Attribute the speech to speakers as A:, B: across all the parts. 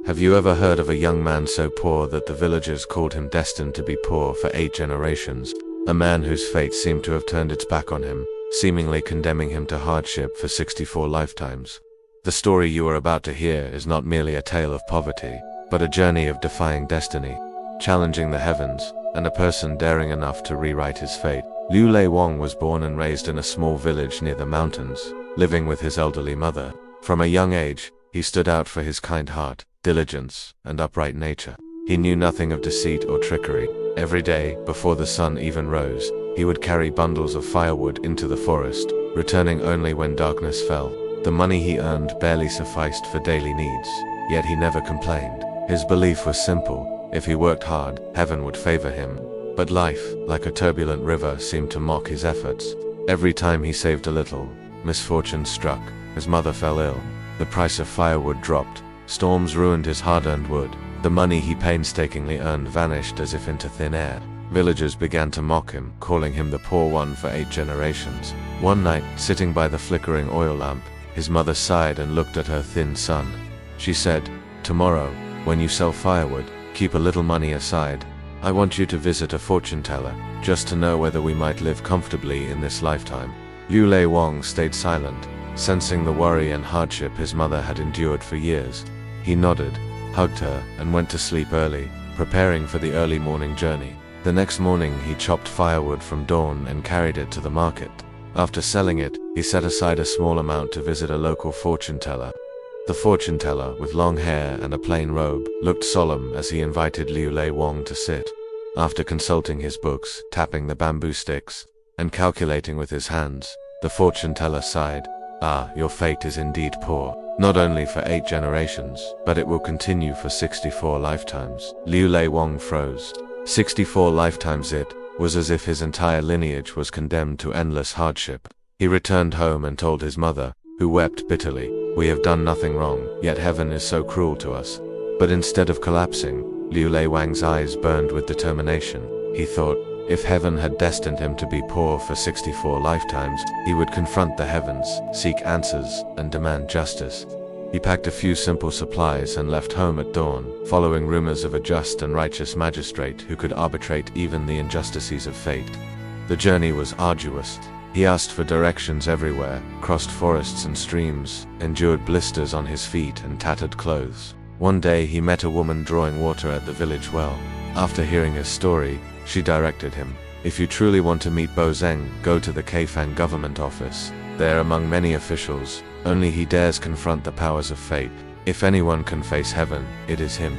A: Have you ever heard of a young man so poor that the villagers called him destined to be poor for 8 generations? A man whose fate seemed to have turned its back on him, seemingly condemning him to hardship for 64 lifetimes. The story you are about to hear is not merely a tale of poverty, but a journey of defying destiny, challenging the heavens, and a person daring enough to rewrite his fate. Liu Lai Vuong was born and raised in a small village near the mountains, living with his elderly mother. From a young age, he stood out for his kind heart, diligence, and upright nature. He knew nothing of deceit or trickery. Every day, before the sun even rose, he would carry bundles of firewood into the forest, returning only when darkness fell. The money he earned barely sufficed for daily needs, yet he never complained. His belief was simple: if he worked hard, heaven would favor him. But life, like a turbulent river, seemed to mock his efforts. Every time he saved a little, misfortune struck. His mother fell ill. The price of firewood dropped. Storms ruined his hard-earned wood. The money he painstakingly earned vanished as if into thin air. Villagers began to mock him, calling him the poor one for 8 generations. One night, sitting by the flickering oil lamp, his mother sighed and looked at her thin son. She said, "Tomorrow, when you sell firewood, keep a little money aside. I want you to visit a fortune teller, just to know whether we might live comfortably in this lifetime." Liu Lai Vuong stayed silent, sensing the worry and hardship his mother had endured for years. He nodded, hugged her, and went to sleep early, preparing for the early morning journey. The next morning he chopped firewood from dawn and carried it to the market. After selling it, he set aside a small amount to visit a local fortune teller. The fortune teller, with long hair and a plain robe, looked solemn as he invited Liu Lai Vuong to sit. After consulting his books, tapping the bamboo sticks, and calculating with his hands, the fortune teller sighed. "Ah, your fate is indeed poor. Not only for 8 generations, but it will continue for 64 lifetimes." Liu Lai Vuong froze. 64 lifetimes. It was as if his entire lineage was condemned to endless hardship. He returned home and told his mother, who wept bitterly, "We have done nothing wrong, yet heaven is so cruel to us." But instead of collapsing, Liu Lai Vuong's eyes burned with determination. He thought, if heaven had destined him to be poor for 64 lifetimes, he would confront the heavens, seek answers, and demand justice. He packed a few simple supplies and left home at dawn, following rumors of a just and righteous magistrate who could arbitrate even the injustices of fate. The journey was arduous. He asked for directions everywhere, crossed forests and streams, endured blisters on his feet and tattered clothes. One day he met a woman drawing water at the village well. After hearing his story, she directed him, "If you truly want to meet Bo Zeng, go to the Kaifang government office. There, among many officials, only he dares confront the powers of fate. If anyone can face heaven, it is him."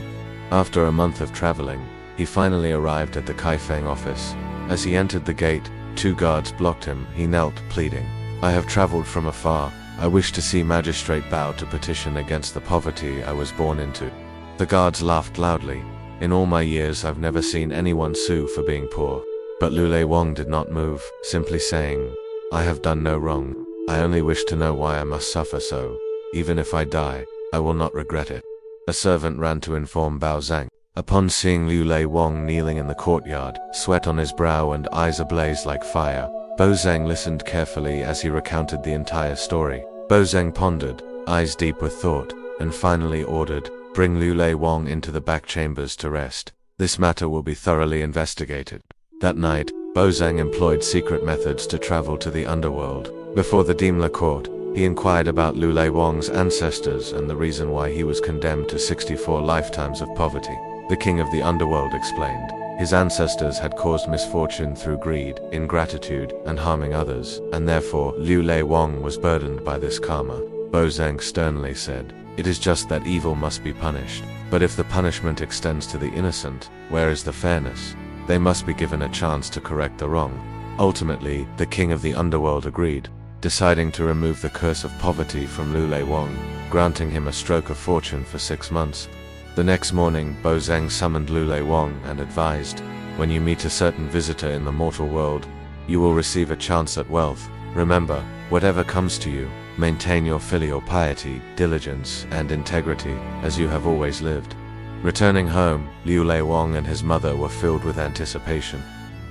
A: After a month of traveling, he finally arrived at the Kaifang office. As he entered the gate, 2 guards blocked him. He knelt, pleading, "I have traveled from afar. I wish to see Magistrate Bao to petition against the poverty I was born into." The guards laughed loudly. "In all my years I've never seen anyone sue for being poor." But Liu Lai Vuong did not move, simply saying, "I have done no wrong. I only wish to know why I must suffer so. Even if I die, I will not regret it." A servant ran to inform Bao Zhang. Upon seeing Liu Lai Vuong kneeling in the courtyard, sweat on his brow and eyes ablaze like fire, Bao Zhang listened carefully as he recounted the entire story. Bao Zhang pondered, eyes deep with thought, and finally ordered, "Bring Liu Lai Vuong into the back chambers to rest. This matter will be thoroughly investigated." That night, Bao Zhang employed secret methods to travel to the underworld. Before the Daimler court, he inquired about Liu Lai Vuong's ancestors and the reason why he was condemned to 64 lifetimes of poverty. The king of the underworld explained. His ancestors had caused misfortune through greed, ingratitude, and harming others, and therefore Liu Lai Vuong was burdened by this karma. Bao Zhang sternly said, "It is just that evil must be punished. But if the punishment extends to the innocent, where is the fairness? They must be given a chance to correct the wrong." Ultimately, the king of the underworld agreed, deciding to remove the curse of poverty from Liu Lai Vuong, granting him a stroke of fortune for 6 months. The next morning, Bao Zhang summoned Liu Lai Vuong and advised, "When you meet a certain visitor in the mortal world, you will receive a chance at wealth. Remember, whatever comes to you, maintain your filial piety, diligence, and integrity, as you have always lived." Returning home, Liu Lai Vuong and his mother were filled with anticipation.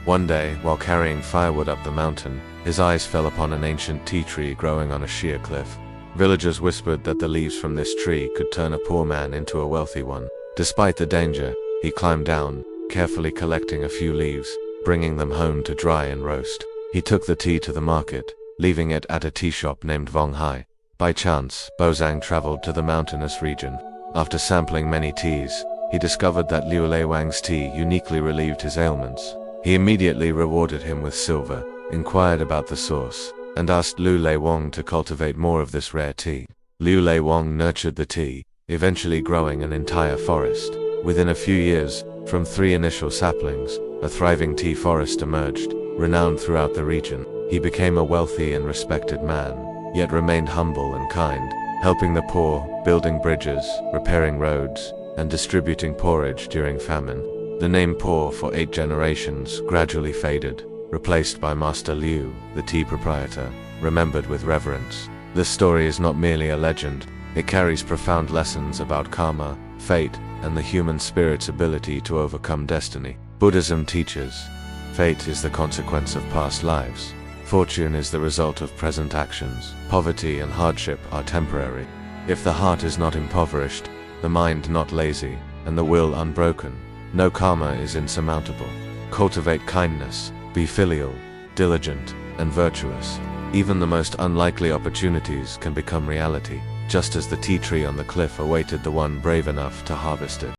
A: One day, while carrying firewood up the mountain, his eyes fell upon an ancient tea tree growing on a sheer cliff. Villagers whispered that the leaves from this tree could turn a poor man into a wealthy one. Despite the danger, he climbed down, carefully collecting a few leaves, bringing them home to dry and roast. He took the tea to the market, leaving it at a tea shop named Vuong Hai. By chance, Bozang traveled to the mountainous region. After sampling many teas, he discovered that Liu Lai Vuong's tea uniquely relieved his ailments. He immediately rewarded him with silver, inquired about the source, and asked Liu Lai Vuong to cultivate more of this rare tea. Liu Lai Vuong nurtured the tea, eventually growing an entire forest. Within a few years, from 3 initial saplings, a thriving tea forest emerged, renowned throughout the region. He became a wealthy and respected man, yet remained humble and kind, helping the poor, building bridges, repairing roads, and distributing porridge during famine. The name Po for 8 generations gradually faded, replaced by Master Liu, the tea proprietor, remembered with reverence. This story is not merely a legend, it carries profound lessons about karma, fate, and the human spirit's ability to overcome destiny. Buddhism teaches, fate is the consequence of past lives. Fortune is the result of present actions. Poverty and hardship are temporary. If the heart is not impoverished, the mind not lazy, and the will unbroken, no karma is insurmountable. Cultivate kindness, be filial, diligent, and virtuous. Even the most unlikely opportunities can become reality, just as the tea tree on the cliff awaited the one brave enough to harvest it.